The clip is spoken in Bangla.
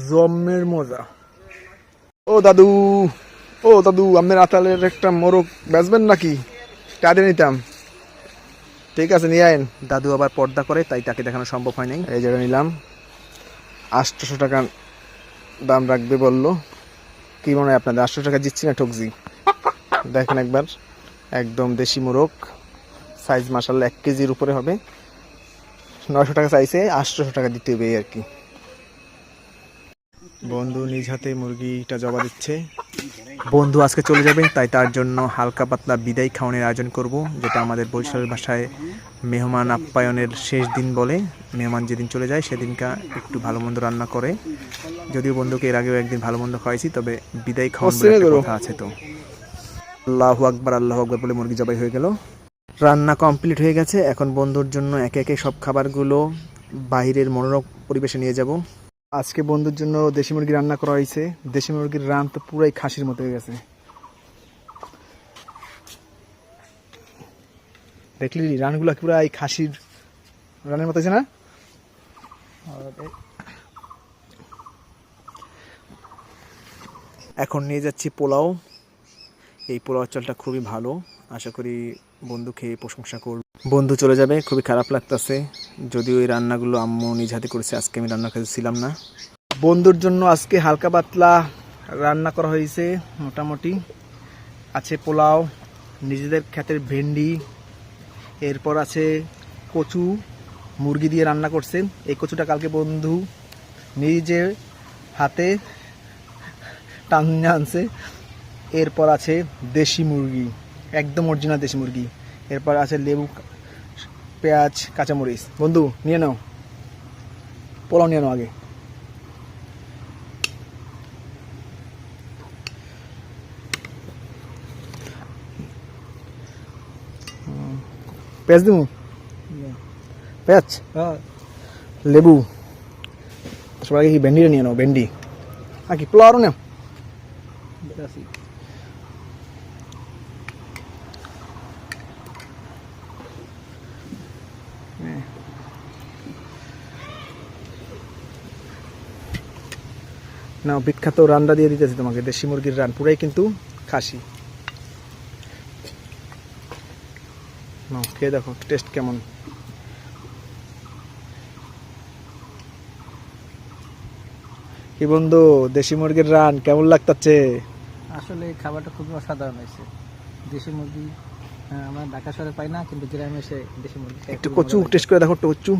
জমের মজা। ও দাদু, আপনার আতালের একটা মোরগ বেচবেন নাকি? টাকা নিতাম। ঠিক আছে, নিয়ে আইন। দাদু আবার পর্দা করে, তাই তাকে দেখানো সম্ভব হয় নাই। এই জায়গা নিলাম 800 টাকা দাম রাখবে বললো। কি মনে হয় আপনাদের? 800 টাকা জিতছি না ঠকছি? দেখেন একবার, একদম দেশি মোরগ, সাইজ মাশাআল্লাহ 1 কেজির উপরে হবে। 900 টাকা চাইছে, 800 টাকা দিতে হবে আর কি। বন্ধু নিজ হাতে মুরগিটা জবা দিচ্ছে। বন্ধু আজকে চলে যাবে, তাই তার জন্য হালকা পাতলা বিদায় খাওয়ানোর আয়োজন করব, যেটা আমাদের বরিশাল ভাষায় মেহমান আপ্যায়নের শেষ দিন বলে। মেহমান যেদিন চলে যায় সেদিনকা একটু ভালো মন্দ রান্না করে। যদিও বন্ধুকে এর আগেও একদিন ভালো মন্দ খাওয়াইছি, তবে বিদায় খাওয়ানোর কথা আছে। তো আল্লাহু আকবার, আল্লাহু আকবার বলে মুরগি জবাই হয়ে গেল। রান্না কমপ্লিট হয়ে গেছে। এখন বন্ধুর জন্য একে একে সব খাবারগুলো বাইরের মনোরম পরিবেশে নিয়ে যাব। আজকে বন্ধুর জন্য দেশি মুরগি রান্না করা হয়েছে। দেশি মুরগির রান তো পুরাই খাসির মতো হয়ে গেছে। দেখলি রানগুলো পুরাই খাসির রানের মতো হয়েছে না? এখন নিয়ে যাচ্ছি পোলাও। এই পোলাও চালটা খুবই ভালো, আশা করি বন্ধু খেয়ে প্রশংসা করবে। বন্ধু চলে যাবে, খুবই খারাপ লাগতেছে। যদিও এই রান্নাগুলো আম্মু নিজ হাতে করেছে, আজকে আমি রান্না খেতেছিলাম না। বন্ধুর জন্য আজকে হালকা পাতলা রান্না করা হয়েছে। মোটামুটি আছে পোলাও, নিজেদের ক্ষেতের ভেন্ডি, এরপর আছে কচু, মুরগি দিয়ে রান্না করছে। এই কচুটা কালকে বন্ধু নিজে হাতে টান্না আনছে। এরপর আছে দেশি মুরগি, একদম অরিজিনাল দেশি মুরগি। এরপর আছে লেবু, পেঁয়াজ, কাঁচামরিচ। বন্ধু নিয়ে নাও, পোলাও নিয়ে নাও আগে। পেঁয়াজ দিব, পেঁয়াজ, লেবু, সবার আগে কি ভেন্ডিটা নিয়ে নাও, ভেন্ডি। আর কি পোলাও আরও নাও। না, বিখ্যাত রান্না দিয়ে দিতেছি তোমাকে, দেশি মুরগির রান, পুরাই কিন্তু খাসি। না, খেয়ে দেখো টেস্ট কেমন। কি বন্ধু, দেশি মুরগির রান কেমন লাগতাছে? আসলে খাবারটা খুবই অসাধারণ হয়েছে। দেশি মুরগি আমরা ঢাকা শহরে পাই না, কিন্তু গ্রামে এসে দেশি মুরগি একটু কচু টেস্ট করে দেখো, কচু।